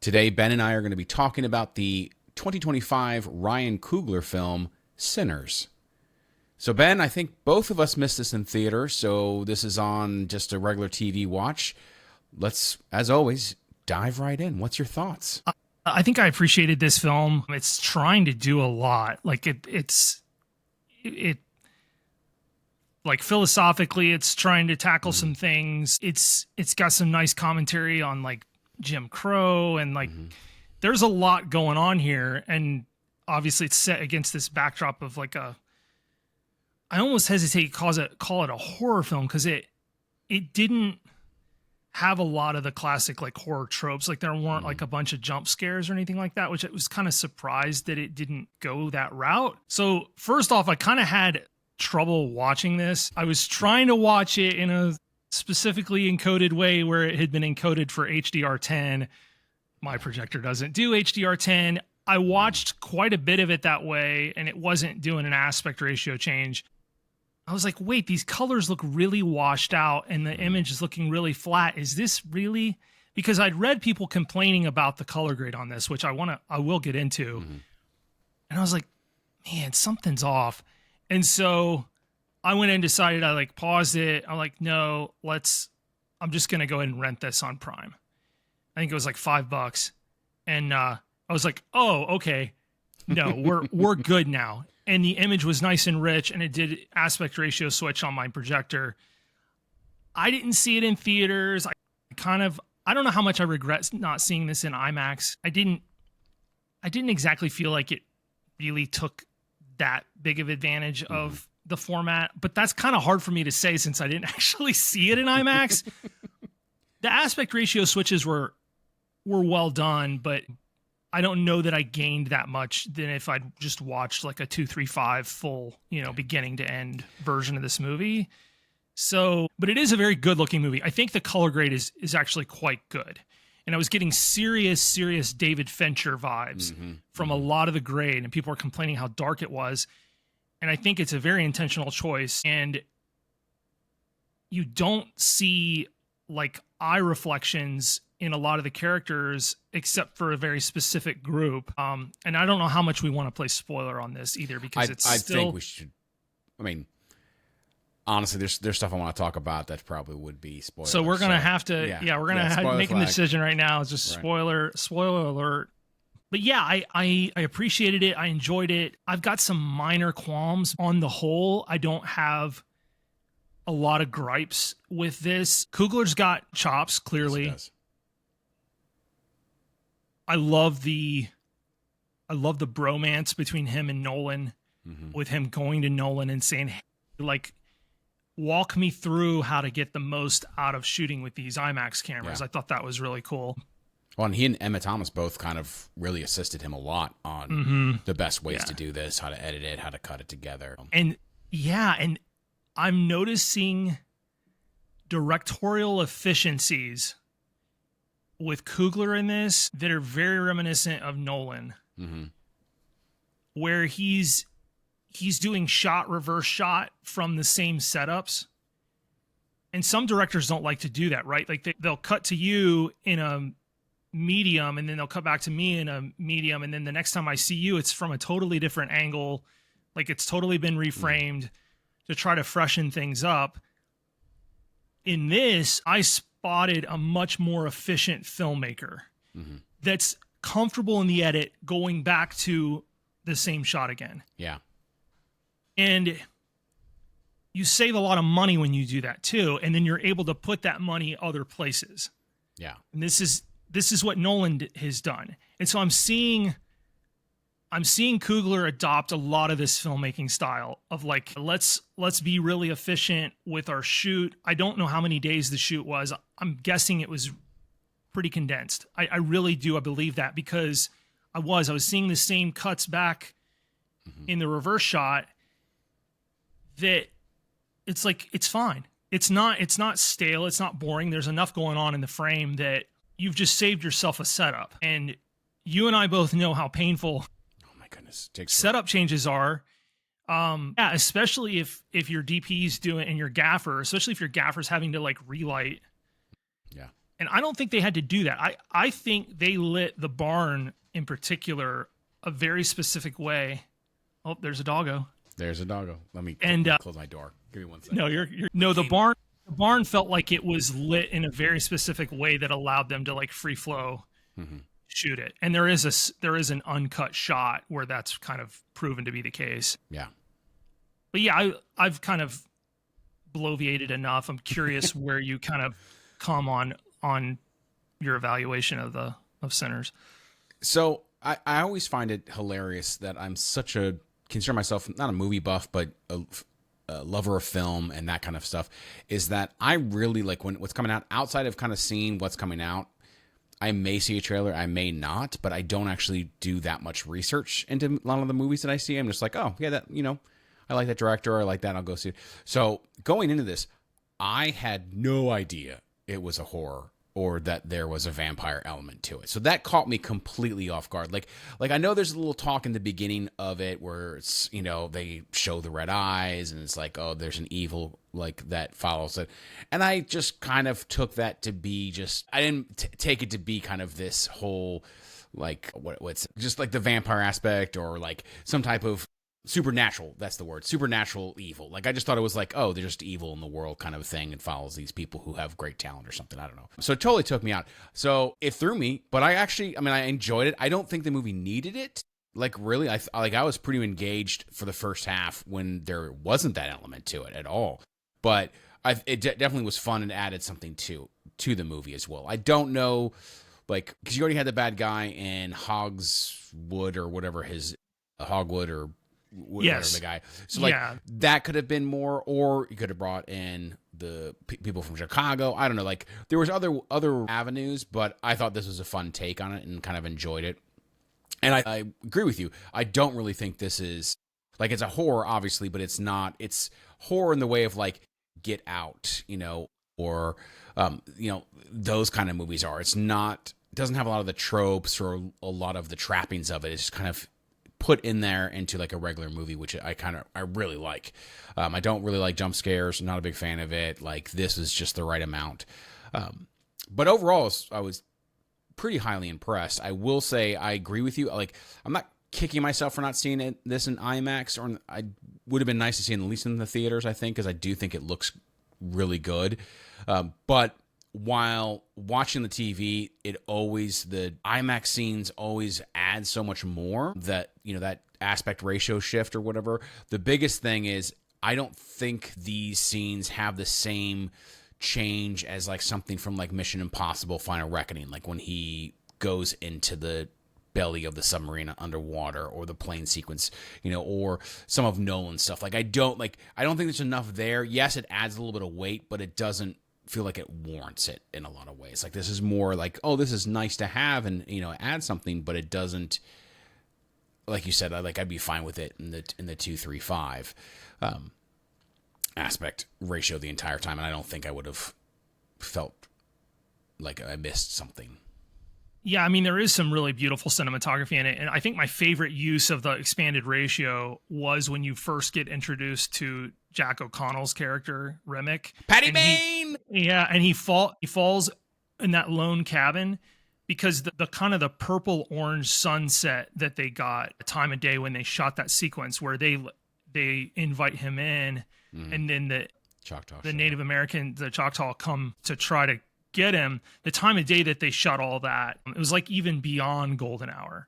Today, Ben and I are going to be talking about the 2025 Ryan Coogler film, Sinners. So, Ben, I think both of us missed this in theater, so this is on just a regular TV watch. Let's, as always, dive right in. What's your thoughts? I think I appreciated this film. It's trying to do a lot. Like like philosophically, it's trying to tackle some things. It's got some nice commentary on like Jim Crow and like there's a lot going on here. And obviously it's set against this backdrop of like I almost hesitate to call it a horror film because it didn't have a lot of the classic like horror tropes. Like there weren't like a bunch of jump scares or anything like that, which I was kind of surprised that it didn't go that route. So first off, I kind of had trouble watching this. I was trying to watch it in a specifically encoded way where it had been encoded for HDR10. My projector doesn't do HDR10. I watched quite a bit of it that way and it wasn't doing an aspect ratio change. I was like, wait, these colors look really washed out and the image is looking really flat. Is this really? Because I'd read people complaining about the color grade on this, which I will get into. And I was like, man, something's off. And so I went and decided I like paused it. I'm like, no, I'm just going to go ahead and rent this on Prime. I think it was like $5. And I was like, oh, okay. No, we're good now. And the image was nice and rich, and it did aspect ratio switch on my projector. I didn't see it in theaters. I don't know how much I regret not seeing this in IMAX. I didn't exactly feel like it really took that big of advantage of the format, but that's kind of hard for me to say since I didn't actually see it in IMAX. The aspect ratio switches were well done, but I don't know that I gained that much than if I'd just watched like a 2.35 full, beginning to end version of this movie. So, but it is a very good looking movie. I think the color grade is actually quite good. And I was getting serious David Fincher vibes from a lot of the grade, and people were complaining how dark it was. And I think it's a very intentional choice. And you don't see like eye reflections in a lot of the characters except for a very specific group. And I don't know how much we want to play spoiler on this either, because I think we should. I mean, honestly, there's stuff I want to talk about that probably would be spoiler. So we're gonna have to, we're gonna make a decision right now. It's just spoiler alert. But yeah, I appreciated it. I enjoyed it. I've got some minor qualms on the whole. I don't have a lot of gripes with this. Coogler's got chops, clearly. Yes, he does. I love the bromance between him and Nolan, with him going to Nolan and saying, hey, like, walk me through how to get the most out of shooting with these IMAX cameras. Yeah. I thought that was really cool. Well, and he and Emma Thomas both kind of really assisted him a lot on the best ways to do this, how to edit it, how to cut it together. And I'm noticing directorial efficiencies with Coogler in this that are very reminiscent of Nolan, where he's doing shot reverse shot from the same setups. And some directors don't like to do that, right? Like they'll cut to you in a medium and then they'll cut back to me in a medium. And then the next time I see you, it's from a totally different angle. Like it's totally been reframed to try to freshen things up. In this, I spotted a much more efficient filmmaker that's comfortable in the edit going back to the same shot again. Yeah. And you save a lot of money when you do that too, and then you're able to put that money other places. Yeah. And this is what Nolan has done. And so I'm seeing Coogler adopt a lot of this filmmaking style of like, let's be really efficient with our shoot. I don't know how many days the shoot was. I'm guessing it was pretty condensed. I really do. I believe that because I was seeing the same cuts back in the reverse shot that it's like, it's fine. It's not stale. It's not boring. There's enough going on in the frame that you've just saved yourself a setup. And you and I both know how painful setup changes are. Especially if your DP's doing and your gaffer, especially if your gaffer's having to like relight. Yeah. And I don't think they had to do that. I think they lit the barn in particular a very specific way. Oh, there's a doggo. There's a doggo. Let me close my door. Give me one second. No, the barn felt like it was lit in a very specific way that allowed them to like free flow shoot it. And there is an uncut shot where that's kind of proven to be the case. Yeah. But yeah, I've kind of bloviated enough. I'm curious where you kind of come on your evaluation of Sinners. So I always find it hilarious that I'm consider myself not a movie buff, but a lover of film and that kind of stuff, is that I really like what's coming out outside of kind of seeing what's coming out. I may see a trailer, I may not, but I don't actually do that much research into a lot of the movies that I see. I'm just like, oh yeah, that, I like that director, I like that, I'll go see it. So going into this, I had no idea it was a horror or that there was a vampire element to it. So that caught me completely off guard. Like I know there's a little talk in the beginning of it where it's, they show the red eyes and it's like, oh, there's an evil like that follows it. And I just kind of took that to be I didn't take it to be kind of this whole, like what's just like the vampire aspect or like some type of supernatural, that's the word, supernatural evil. Like I just thought it was like, oh, they're just evil in the world kind of thing and follows these people who have great talent or something. I don't know. So it totally took me out. So it threw me, but I enjoyed it. I don't think the movie needed it. Like really, I was pretty engaged for the first half when there wasn't that element to it at all. But it definitely was fun and added something to the movie as well. I don't know, like, because you already had the bad guy in Hogswood or whatever Hogwood or whatever the guy. So like that could have been more, or you could have brought in the people from Chicago. I don't know. Like there was other avenues, but I thought this was a fun take on it and kind of enjoyed it. And I agree with you. I don't really think this is like, it's a horror obviously, but it's not. It's horror in the way of like Get Out, or those kind of movies are. It's not. It doesn't have a lot of the tropes or a lot of the trappings of it. It's just kind of put in there into like a regular movie, which I really like. I don't really like jump scares. I'm not a big fan of it. Like this is just the right amount. But overall, I was pretty highly impressed. I will say I agree with you. Like I'm not kicking myself for not seeing this in IMAX, or I would have been nice to see it at least in the theaters, I think, because I do think it looks really good. But while watching the TV, the IMAX scenes always add so much more that, that aspect ratio shift or whatever. The biggest thing is I don't think these scenes have the same change as like something from like Mission Impossible Final Reckoning, like when he goes into the belly of the submarine underwater, or the plane sequence, or some of Nolan's stuff. Like I don't think there's enough there. Yes, it adds a little bit of weight, but it doesn't feel like it warrants it in a lot of ways. Like this is more like, oh, this is nice to have and add something, but it doesn't, like you said, I'd be fine with it in the 2-3-5 aspect ratio the entire time, and I don't think I would have felt like I missed something. Yeah, I mean, there is some really beautiful cinematography in it. And I think my favorite use of the expanded ratio was when you first get introduced to Jack O'Connell's character, Remick. Patty Bane! And he falls in that lone cabin because the kind of the purple-orange sunset that they got, the time of day when they shot that sequence where they invite him in, and then the Native American, the Choctaw, come to try to get him. The time of day that they shot all that, it was like even beyond golden hour,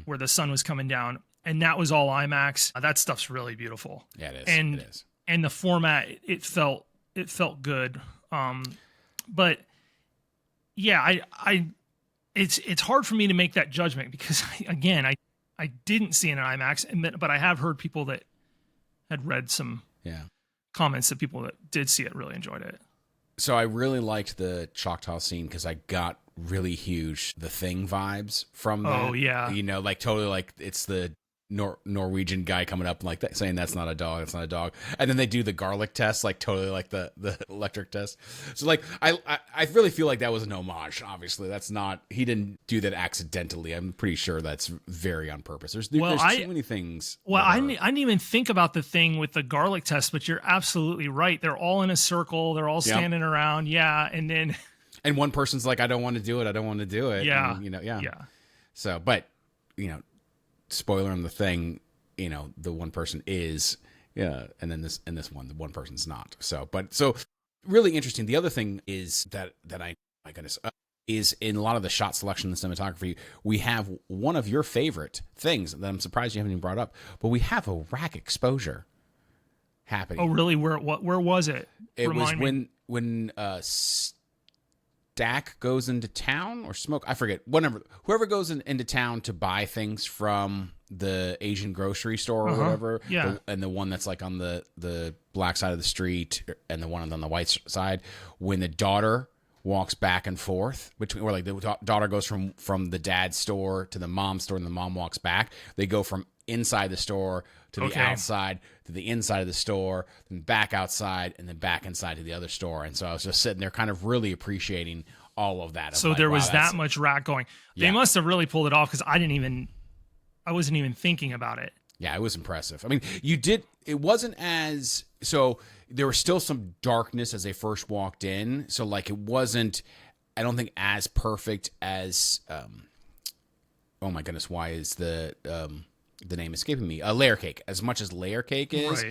where the sun was coming down, and that was all IMAX. That stuff's really beautiful. Yeah, it is. And it is. And the format, it felt good. But yeah, it's hard for me to make that judgment because I didn't see it in IMAX, but I have heard people that had read some comments that people that did see it really enjoyed it. So I really liked the Choctaw scene because I got really huge The Thing vibes from that. Oh, yeah. Like totally like it's the Norwegian guy coming up and like that, saying that's not a dog, that's not a dog. And then they do the garlic test, like totally like the electric test. So like I really feel like that was an homage. Obviously, that's not, he didn't do that accidentally. I'm pretty sure that's very on purpose. There's too many things. Well, I didn't even think about the thing with the garlic test, but you're absolutely right. They're all in a circle. They're all standing around. Yeah. And then And one person's like, I don't want to do it. I don't want to do it. Yeah. And, Yeah. So, but, spoiler on the thing, the one person is, and then this one, the one person's not. So really interesting. The other thing is that my goodness, is in a lot of the shot selection and cinematography, we have one of your favorite things that I'm surprised you haven't even brought up, but we have a rack exposure happening. Oh, really? Where was it? It Remind was me. when Stack goes into town, or Smoke, I forget. Whoever goes into town to buy things from the Asian grocery store or whatever, yeah, and the one that's like on the black side of the street, and the one on the white side, when the daughter walks back and forth between, or like the daughter goes from the dad's store to the mom's store, and the mom walks back. They go from inside the store to the outside, to the inside of the store, then back outside, and then back inside to the other store. And so I was just sitting there kind of really appreciating all of that. So there was that much rack going. They must have really pulled it off, because I wasn't even thinking about it. Yeah, it was impressive. I mean, it wasn't as, so there was still some darkness as they first walked in. So like, it wasn't, I don't think, as perfect as, oh my goodness, why is the name escaping me? Layer Cake, as much as Layer Cake is,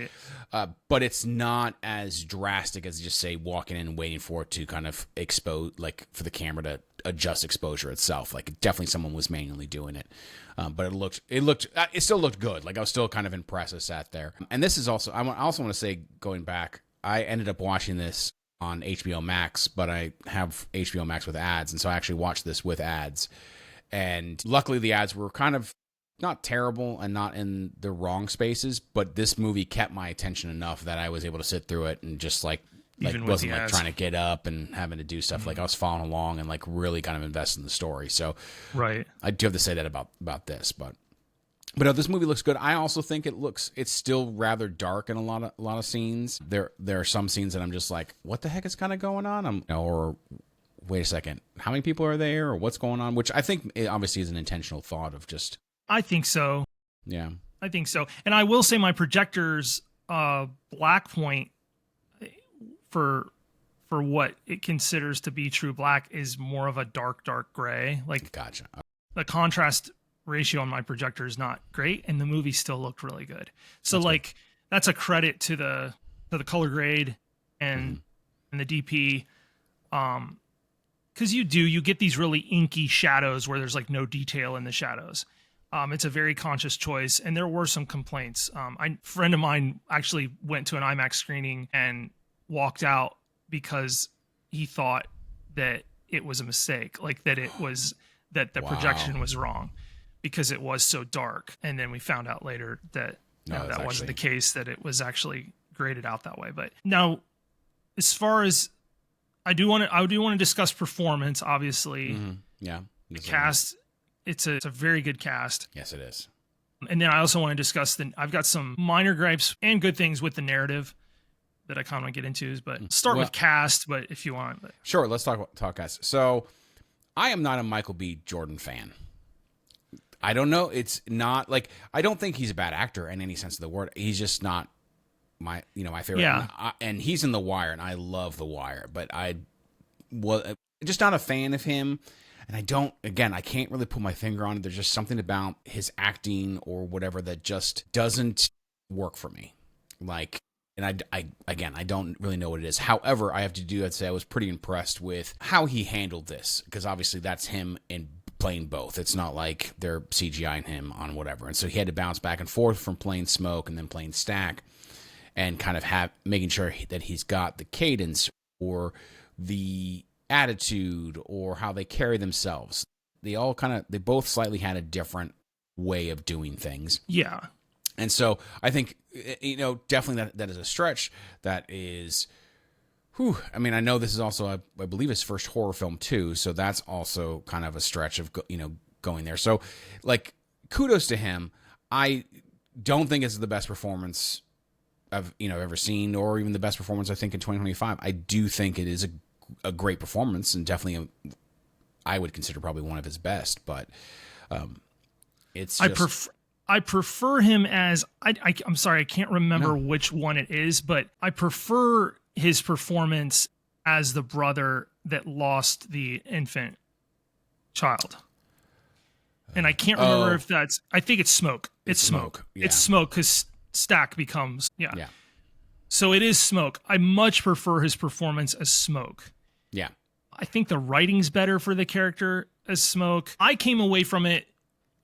right. But it's not as drastic as just say walking in and waiting for it to kind of expose, like for the camera to adjust exposure itself. Like definitely someone was manually doing it, but it still looked good. Like I was still kind of impressed. I sat there, and this is also, I also want to say, going back, I ended up watching this on HBO Max, but I have HBO Max with ads, and so I actually watched this with ads, and luckily the ads were kind of not terrible and not in the wrong spaces, but this movie kept my attention enough that I was able to sit through it and just wasn't like trying to get up and having to do stuff. Mm-hmm. Like I was following along and like really kind of invested in the story. So right, I do have to say that about this, but no, this movie looks good. I also think it's still rather dark in a lot of scenes. There are some scenes that I'm just like, what the heck is kind of going on? Or wait a second, how many people are there, or what's going on? Which I think it obviously is an intentional thought of just. I think so. Yeah. I think so. And I will say my projector's black point for what it considers to be true black is more of a dark gray. Like, gotcha. The contrast ratio on my projector is not great, and the movie still looked really good. So that's a credit to the color grade and the DP. Because you get these really inky shadows where there's like no detail in the shadows. It's a very conscious choice, and there were some complaints. A friend of mine actually went to an IMAX screening and walked out because he thought that it was a mistake, like that the projection was wrong because it was so dark. And then we found out later that that wasn't the case, that it was actually graded out that way. But now, as far as I do want to discuss performance, obviously. Mm-hmm. Yeah. The cast. It's a very good cast. Yes, it is. And then I also want to discuss I've got some minor gripes and good things with the narrative that I kind of want to get into, but start with cast, but if you want. Sure, let's talk cast. So I am not a Michael B. Jordan fan. I don't know. It's not like, I don't think he's a bad actor in any sense of the word. He's just not my favorite. Yeah. And he's in The Wire, and I love The Wire, but I was just not a fan of him. And I can't really put my finger on it. There's just something about his acting or whatever that just doesn't work for me. Like, and I don't really know what it is. However, I'd say I was pretty impressed with how he handled this, because obviously that's him in playing both. It's not like they're CGIing him on whatever. And so he had to bounce back and forth from playing Smoke and then playing Stack, and kind of making sure that he's got the cadence or the attitude or how they carry themselves. They both slightly had a different way of doing things. Yeah. And so I think, definitely that is a stretch. That is, I mean, I know this is also, I believe, his first horror film too. So that's also kind of a stretch of, going there. So like, kudos to him. I don't think it's the best performance I've, ever seen, or even the best performance I think in 2025. I do think it is a great performance, and definitely I would consider probably one of his best, but it's just... I prefer him as I'm sorry, I can't remember which one it is, but I prefer his performance as the brother that lost the infant child. And I can't remember if I think it's Smoke. It's Smoke. Yeah. It's Smoke because Stack becomes, Yeah. So it is Smoke. I much prefer his performance as Smoke. Yeah. I think the writing's better for the character as Smoke. I came away from it,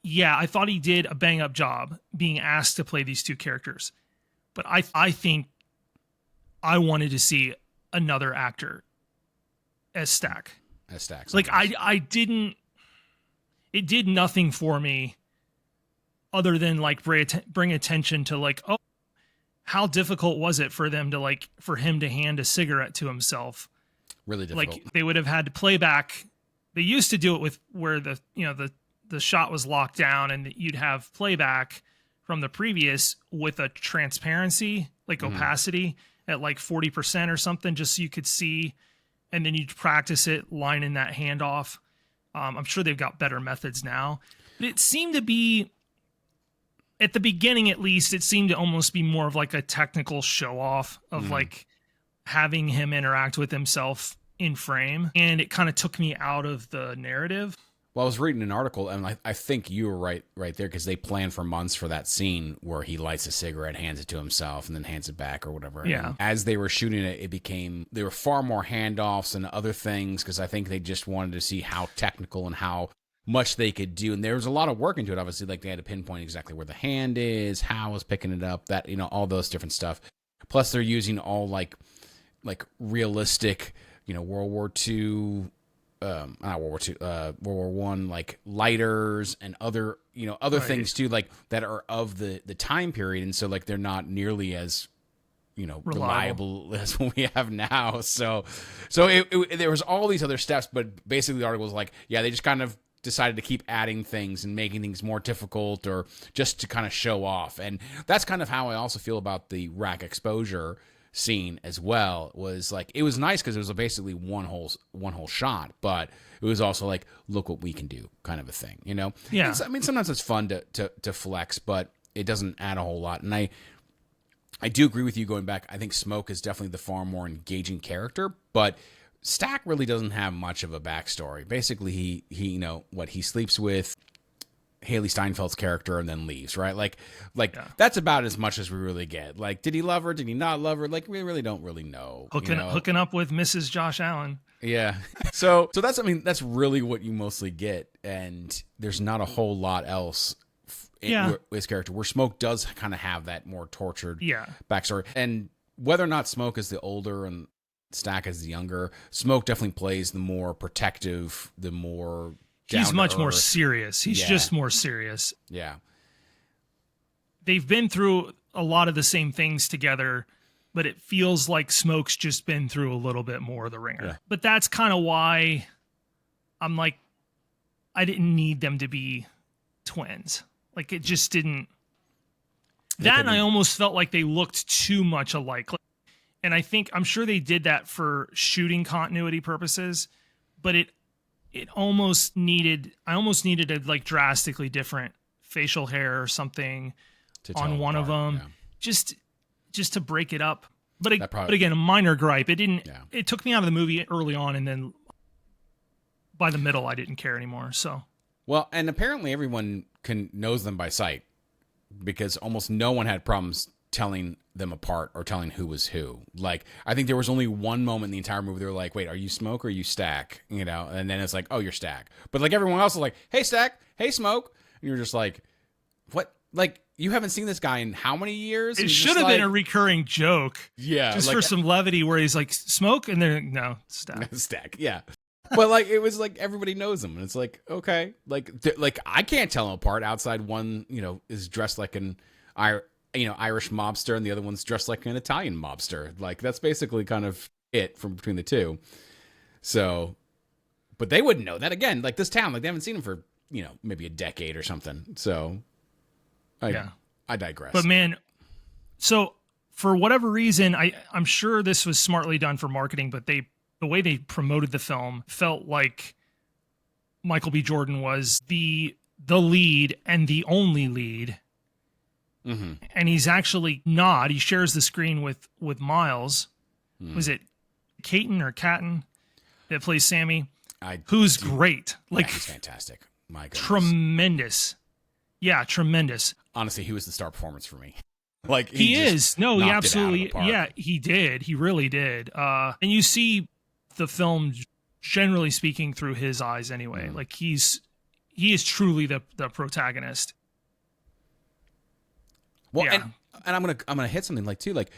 I thought he did a bang-up job being asked to play these two characters. But I think I wanted to see another actor as Stack. As Stack. Like, I didn't... It did nothing for me other than, like, bring attention to, like, oh, how difficult was it for them to, like, for him to hand a cigarette to himself? Really difficult. Like, they would have had to play back. They used to do it with where the shot was locked down and you'd have playback from the previous with a transparency, like opacity at like 40% or something, just so you could see. And then you'd practice it lining that handoff. I'm sure they've got better methods now. But it seemed to be, at the beginning at least, it seemed to almost be more of like a technical show off of like having him interact with himself in frame. And it kind of took me out of the narrative. Well, I was reading an article, and I think you were right there, because they planned for months for that scene where he lights a cigarette, hands it to himself, and then hands it back or whatever. Yeah. And as they were shooting it, there were far more handoffs and other things, because I think they just wanted to see how technical and how much they could do. And there was a lot of work into it, obviously. Like, they had to pinpoint exactly where the hand is, how it's picking it up, that, all those different stuff. Plus, they're using all like realistic, World War II. Not World War II, World War One, like lighters and other, other things too, like that are of the time period, and so like they're not nearly as, reliable as what we have now. So there was all these other steps, but basically the article was like, they just kind of decided to keep adding things and making things more difficult, or just to kind of show off, and that's kind of how I also feel about the rack exposure scene as well. Was like, it was nice because it was basically one whole shot, but it was also like, look what we can do, kind of a thing, Yeah. I mean, sometimes it's fun to flex, but it doesn't add a whole lot. And I do agree with you going back. I think Smoke is definitely the far more engaging character, but Stack really doesn't have much of a backstory. Basically, he he sleeps with Haley Steinfeld's character and then leaves, right? Like that's about as much as we really get. Like, did he love her? Did he not love her? Like, we really don't really know. Hooking up with Mrs. Josh Allen. Yeah. So that's really what you mostly get, and there's not a whole lot else in his character. Where Smoke does kind of have that more tortured backstory, and whether or not Smoke is the older and Stack is the younger, Smoke definitely plays the more protective, the more. He's much more serious. He's just more serious. Yeah. They've been through a lot of the same things together, but it feels like Smoke's just been through a little bit more of the ringer. Yeah. But that's kind of why I'm like, I didn't need them to be twins. Like, it just didn't. That, and I almost felt like they looked too much alike. And I'm sure they did that for shooting continuity purposes, but I almost needed a like drastically different facial hair or something on one of them, just to break it up. But again, a minor gripe. It took me out of the movie early on, and then by the middle, I didn't care anymore. So, well, and apparently everyone knows them by sight, because almost no one had problems telling them apart or telling who was who. Like, I think there was only one moment in the entire movie they were like, wait, are you Smoke or are you Stack? And then it's like, oh, you're Stack. But like, everyone else was like, hey, Stack, hey, Smoke. And you're just like, what? Like, you haven't seen this guy in how many years? It should have been a recurring joke. Yeah. Just like, for some levity, where he's like, Smoke? And then, no, Stack. Stack, yeah. But like, it was like, everybody knows him. And it's like, okay. Like I can't tell them apart outside one, is dressed like an Irish mobster, and the other one's dressed like an Italian mobster. Like, that's basically kind of it from between the two. So, but they wouldn't know that. Again, like, this town, like, they haven't seen him for, maybe a decade or something. So, I digress. But man, so for whatever reason, I'm sure this was smartly done for marketing, but the way they promoted the film felt like Michael B. Jordan was the lead and the only lead. Mm-hmm. And he's actually not. He shares the screen with Miles. Was it Caton or Catton? that plays Sammy, I who's do- great. Like, yeah, he's fantastic. My goodness. tremendous. Yeah, tremendous. Honestly, he was the star performance for me. Like He just is. No, he knocked it out of the absolutely. park. Yeah, he did. He really did. And you see the film, generally speaking, through his eyes anyway. Like he is truly the protagonist. Well, Yeah. and I'm gonna hit something like too, like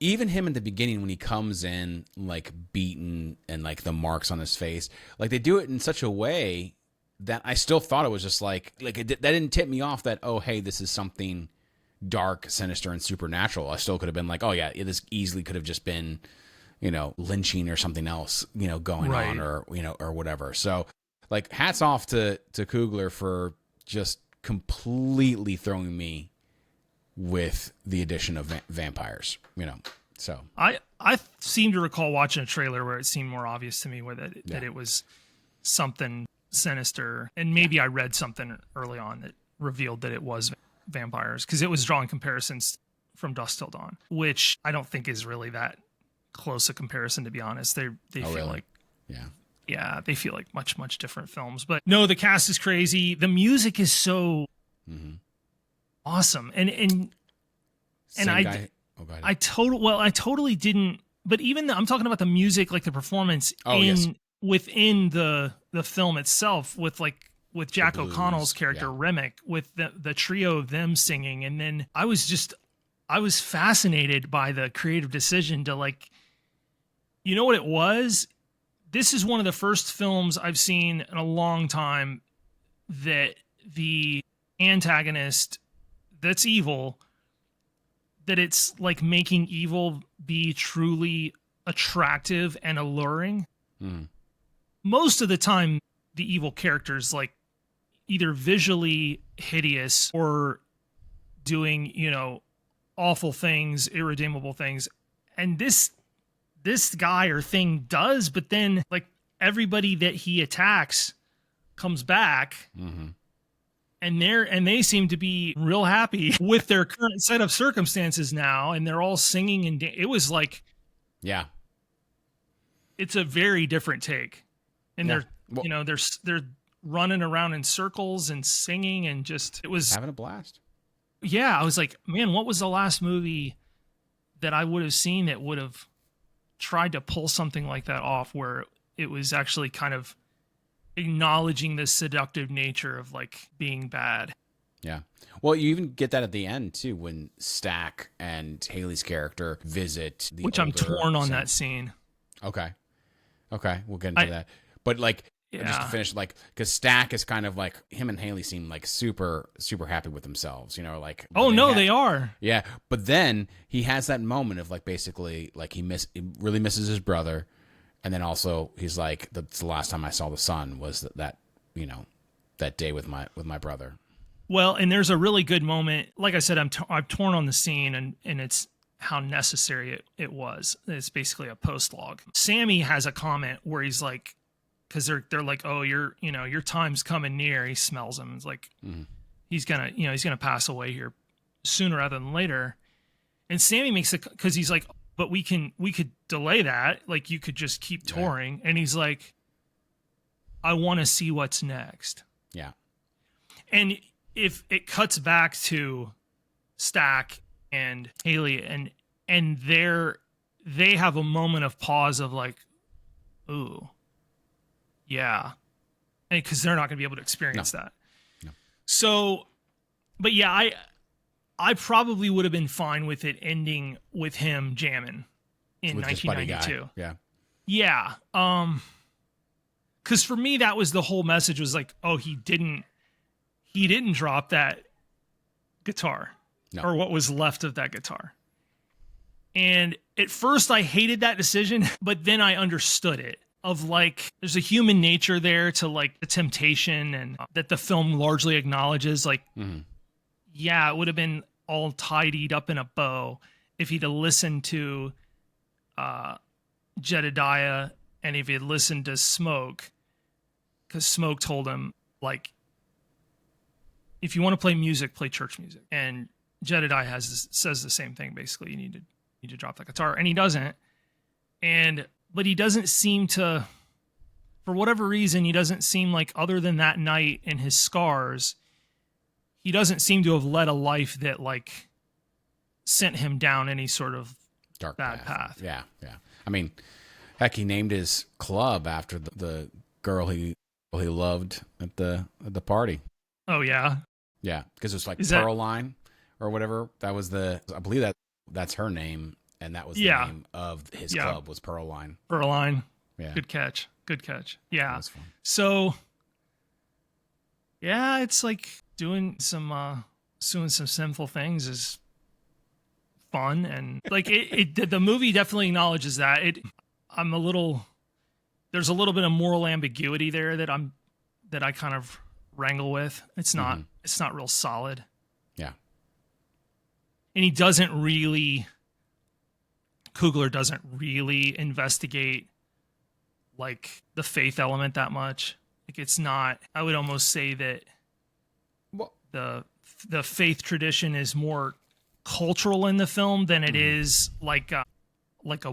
even him in the beginning when he comes in like beaten and like the marks on his face, like they do it in such a way that I still thought it was just like that didn't tip me off that, oh hey, this is something dark, sinister, and supernatural. I still could have been like, oh yeah, this easily could have just been, lynching or something else, going Right. on, or or whatever. So like hats off to Coogler for just completely throwing me with the addition of vampires, so I seem to recall watching a trailer where it seemed more obvious to me that it was something sinister, and maybe I read something early on that revealed that it was vampires, because it was drawing comparisons from Dusk Till Dawn, which I don't think is really that close a comparison, to be honest. They feel really? like yeah, they feel like much different films. But no, the cast is crazy. The music is so awesome, and Same I guy. Oh, go ahead. I totally didn't. But even I'm talking about the music, like the performance yes. within the film itself, with Jack blues, O'Connell's character yeah. Remick, with the trio of them singing, and then I was fascinated by the creative decision to, like, you know what it was? This is one of the first films I've seen in a long time that the antagonist that's evil, that it's like making evil be truly attractive and alluring. Most of the time, the evil characters, like, either visually hideous or doing, awful things, irredeemable things. And this guy or thing does, but then, like, everybody that he attacks comes back. And they seem to be real happy with their current set of circumstances now, and they're all singing, and it was like, Yeah. it's a very different take. And Yeah. they're running around in circles and singing, and just, it was, Having a blast. yeah, I was like, man, what was the last movie that I would have seen that would have tried to pull something like that off, where it was actually kind of acknowledging the seductive nature of, like, being bad. Yeah. Well, you even get that at the end too, when Stack and Haley's character visit the Which I'm older torn on son. that scene. Okay, we'll get into that. But like, just to finish, like, because Stack is kind of like, him and Haley seem like super happy with themselves, like. Oh no, they are. Yeah, but then he has that moment of, like, basically, like, he really misses his brother, and then also he's like, that's the last time I saw the sun was that that day with my brother. Well, and there's a really good moment. Like I said, I'm torn on the scene, and it's how necessary it was. It's basically a post log. Sammy has a comment where he's like, because they're like, oh, your time's coming near. He smells him. It's like, he's gonna pass away here sooner rather than later. And Sammy makes it, because he's like, but we could delay that. Like, you could just keep touring. Yeah. And he's like, I want to see what's next. Yeah. And if it cuts back to Stack and Haley, and they have a moment of pause of, like, ooh, yeah, because they're not going to be able to experience that. No. So, but yeah, I probably would have been fine with it ending with him jamming in with 1992. Yeah. Yeah. Because for me, that was the whole message, was like, oh, he didn't drop that guitar, or what was left of that guitar. And at first I hated that decision, but then I understood it, of, like, there's a human nature there to, like, the temptation, and that the film largely acknowledges, like, yeah, it would have been all tidied up in a bow if he'd have listened to Jedediah, and if he had listened to Smoke, because Smoke told him, like, if you want to play music, play church music. And Jedediah says the same thing, basically. You need to drop that guitar, and he doesn't. But he doesn't seem to for whatever reason, he doesn't seem like, other than that night and his scars, he doesn't seem to have led a life that like sent him down any sort of Dark bad path. Yeah, yeah. I mean, heck, he named his club after the girl he loved at the party. Oh yeah, yeah, because it was like Is Pearline or whatever. That was I believe that's her name, and that was the name of his club was Pearline. Pearline. Yeah, good catch. Yeah. That's fun. So yeah, it's like doing some sinful things is fun, and like the movie definitely acknowledges that. There's a little bit of moral ambiguity there that I kind of wrangle with. It's not real solid. Yeah. And Coogler doesn't really investigate like the faith element that much. Like it's not, I would almost say that the faith tradition is more cultural in the film than it is like a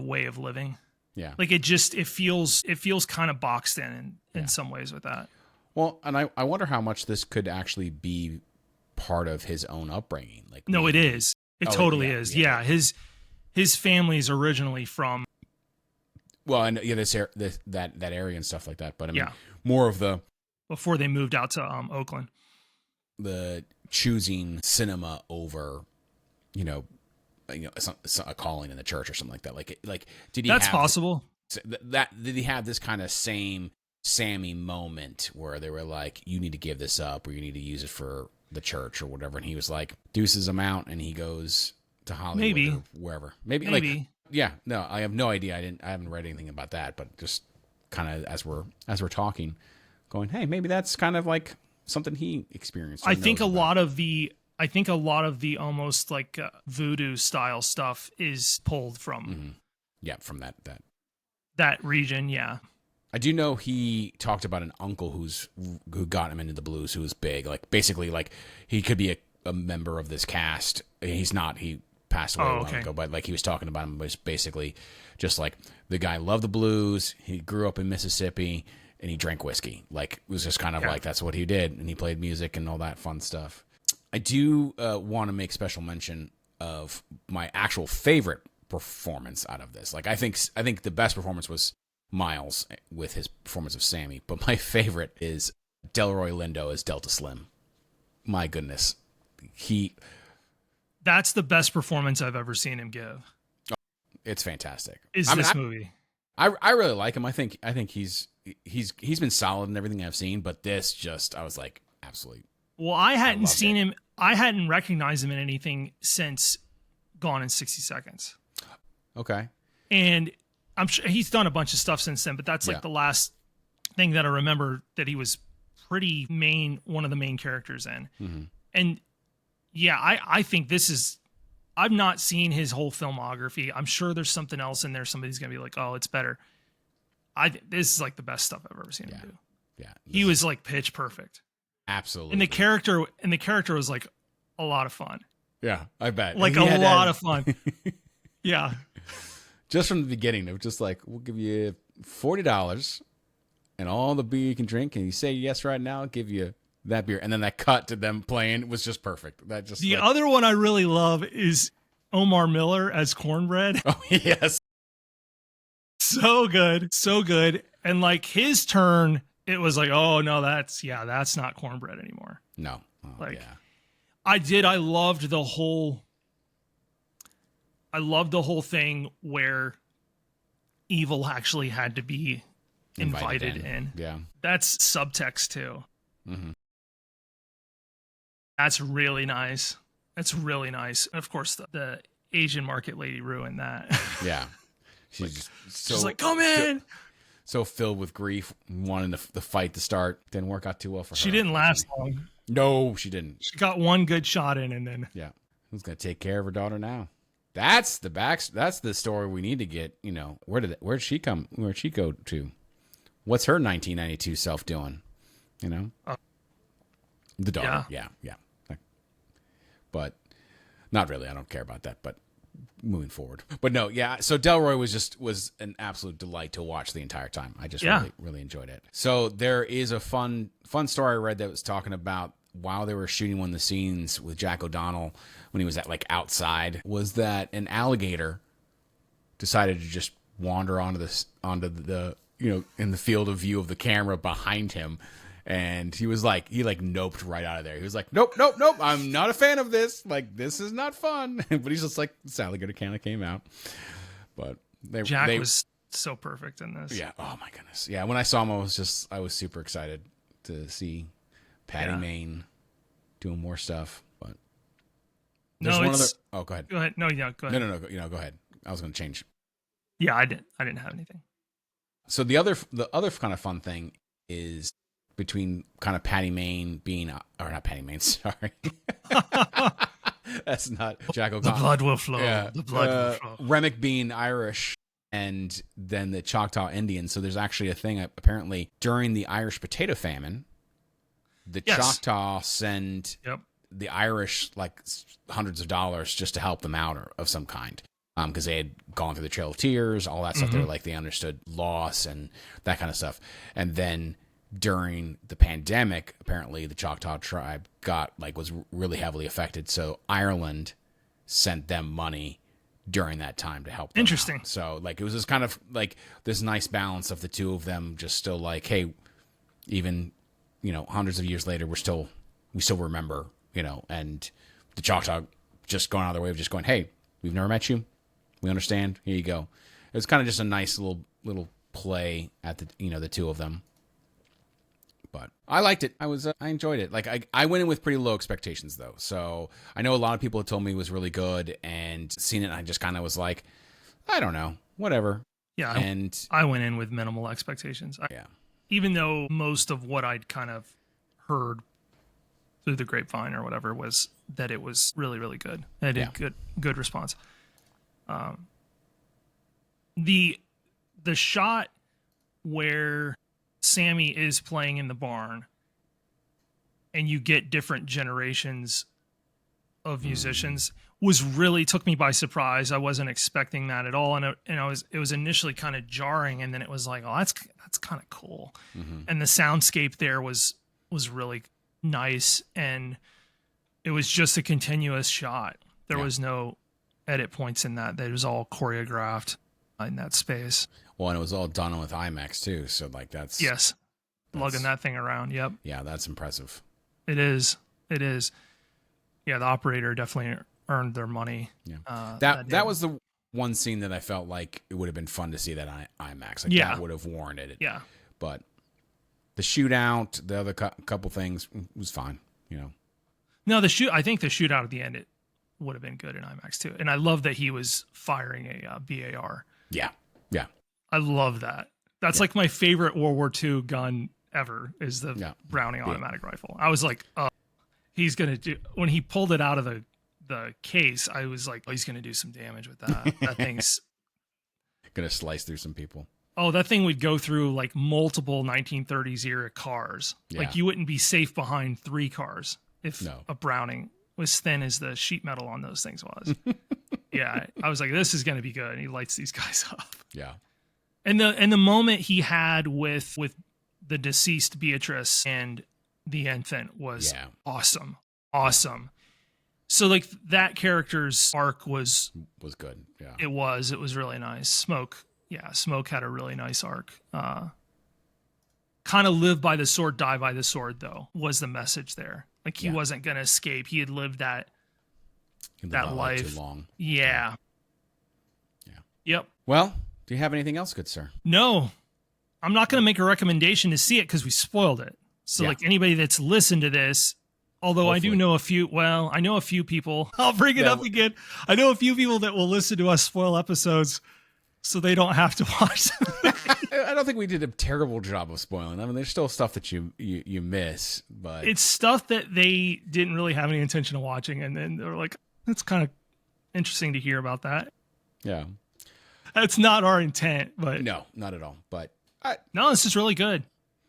way of living. Yeah. Like it feels kind of boxed in some ways with that. Well, and I wonder how much this could actually be part of his own upbringing. Like, no, it is. It totally is. Yeah. His family's originally from. Well, and that area and stuff like that. But I mean, more of the before they moved out to Oakland, the choosing cinema over, a calling in the church or something like that. Like did he? That's possible. Did he have this kind of same Sammy moment where they were like, you need to give this up or you need to use it for the church or whatever, and he was like, deuces him out, and he goes to Hollywood or wherever. Maybe. Like, yeah, no, I have no idea. I haven't read anything about that, but just kind of as we're talking, going, hey, maybe that's kind of like something he experienced. I think a lot of the almost like voodoo style stuff is pulled from from that region. Yeah. I do know he talked about an uncle who got him into the blues, who was big. Like basically, like he could be a member of this cast. He's not. He passed away a while ago, but like he was talking about him was basically just like the guy loved the blues. He grew up in Mississippi and he drank whiskey. Like it was just kind of like that's what he did, and he played music and all that fun stuff. I do want to make special mention of my actual favorite performance out of this. Like I think the best performance was Miles with his performance of Sammy, but my favorite is Delroy Lindo as Delta Slim. My goodness, that's the best performance I've ever seen him give. It's fantastic. This movie? I really like him. I think he's been solid in everything I've seen, but this just I was like absolutely. Well, I hadn't seen him. I hadn't recognized him in anything since Gone in 60 Seconds. Okay, and I'm sure he's done a bunch of stuff since then, but that's like the last thing that I remember that he was one of the main characters in. Mm-hmm. And yeah, I think this is, I've not seen his whole filmography. I'm sure there's something else in there. Somebody's going to be like, oh, it's better. This is like the best stuff I've ever seen him do. Yeah. He was like pitch perfect. Absolutely. And the character was like a lot of fun. Yeah, I bet. Like a lot of fun. Yeah. Just from the beginning, it was just like, we'll give you $40 and all the beer you can drink, and you say yes right now, I'll give you that beer. And then that cut to them playing was just perfect. The other one I really love is Omar Miller as Cornbread. Oh, yes. So good. So good. And like his turn, it was like, oh no, that's not Cornbread anymore. No. Oh, like I loved the whole thing where evil actually had to be invited in. Yeah. That's subtext too. Mm-hmm. That's really nice. That's really nice. And of course, the Asian market lady ruined that. Yeah. She's like, come in. So filled with grief, wanting the fight to start. Didn't work out too well for her. She didn't last long. No, she didn't. She got one good shot in, and then who's gonna take care of her daughter now? That's the story we need to get. Where'd she come? Where'd she go to? What's her 1992 self doing? The daughter. Yeah. But not really. I don't care about that. But moving forward. But no, yeah. So Delroy was an absolute delight to watch the entire time. I just really enjoyed it. So there is a fun story I read that was talking about while they were shooting one of the scenes with Jack O'Donnell when he was at like outside, was that an alligator decided to just wander onto the in the field of view of the camera behind him. And he noped right out of there. He was like, nope. I'm not a fan of this. Like, this is not fun. But he's just like, this alligator kind of came out. But Jack was so perfect in this. Yeah. Oh my goodness. Yeah. When I saw him, I was super excited to see Patty Main doing more stuff. But no, oh, go ahead. Go ahead. No, yeah, go ahead. No. Go ahead. I was going to change. Yeah, I didn't have anything. So the other kind of fun thing is between kind of Patty Main being, or not Patty Main, sorry. That's not Jack O'Connell. The blood will flow. Yeah. The blood will flow. Remick being Irish and then the Choctaw Indians. So there's actually a thing, apparently, during the Irish potato famine, the Choctaw send the Irish like hundreds of dollars just to help them out or of some kind. Because they had gone through the Trail of Tears, all that stuff. They understood loss and that kind of stuff. And then during the pandemic, apparently the Choctaw tribe was really heavily affected. So Ireland sent them money during that time to help them Interesting. out. So it was this kind of like this nice balance of the two of them just still like, hey, even, hundreds of years later, we still remember, and the Choctaw just going out of their way of just going, hey, we've never met you. We understand. Here you go. It was kind of just a nice little play at the two of them. But I liked it. I enjoyed it. Like I went in with pretty low expectations though. So I know a lot of people had told me it was really good and seen it. And I just kind of was like, I don't know, whatever. Yeah. And I went in with minimal expectations. Even though most of what I'd kind of heard through the grapevine or whatever was that it was really, really good. It had good response. The shot where Sammy is playing in the barn and you get different generations of musicians was really took me by surprise. I wasn't expecting that at all. And it was initially kind of jarring. And then it was like, oh, that's kind of cool. And the soundscape there was really nice. And it was just a continuous shot. There was no edit points in that. It was all choreographed in that space. Well, and it was all done with IMAX too. So that's lugging that thing around. Yep. Yeah, that's impressive. It is. Yeah, the operator definitely earned their money. Yeah. That was the one scene that I felt like it would have been fun to see that on IMAX. That would have warranted it. Yeah. But the shootout, the other couple things was fine. No, I think the shootout at the end, it would have been good in IMAX too. And I love that he was firing a BAR. Yeah. I love that. That's like my favorite World War II gun ever is the Browning automatic rifle. I was like, he's going to do, when he pulled it out of the case, I was like, oh, he's going to do some damage with that. That thing's going to slice through some people. Oh, that thing would go through like multiple 1930s era cars. Yeah. Like you wouldn't be safe behind 3 cars if a Browning was thin as the sheet metal on those things was. Yeah. I was like, this is going to be good. And he lights these guys up. Yeah. And the moment he had with the deceased Beatrice and the infant was awesome. Awesome. So like that character's arc was good. Yeah. It was really nice. Smoke had a really nice arc. Kind of live by the sword, die by the sword though, was the message there. Like he wasn't going to escape. He had lived that life too long. Yeah. Yep. Well, do you have anything else, good sir? No, I'm not going to make a recommendation to see it because we spoiled it. So like anybody that's listened to this, although hopefully. I know a few people, I'll bring it up again. I know a few people that will listen to us spoil episodes so they don't have to watch them. I don't think we did a terrible job of spoiling. I mean, there's still stuff that you miss, but it's stuff that they didn't really have any intention of watching. And then they're like, it's kind of interesting to hear about that. Yeah. That's not our intent, but no, not at all. But no, this is really good.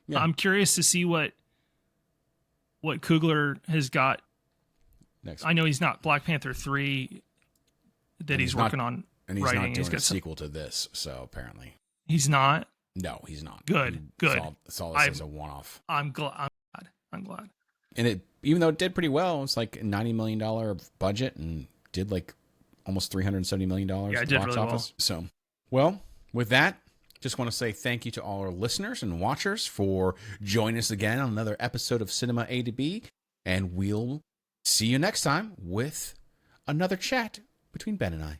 Yeah. I'm curious to see what Coogler has got next. I know he's not Black Panther 3 that he's working on and he's writing. not doing He's got a sequel to this, so apparently. He's not. No, he's not. Good. Saw this as a one-off. I'm glad. And it, even though it did pretty well, it's like a $90 million budget and did like almost $370 million at the box office. So, well, with that, just want to say thank you to all our listeners and watchers for joining us again on another episode of Cinema A to B. And we'll see you next time with another chat between Ben and I.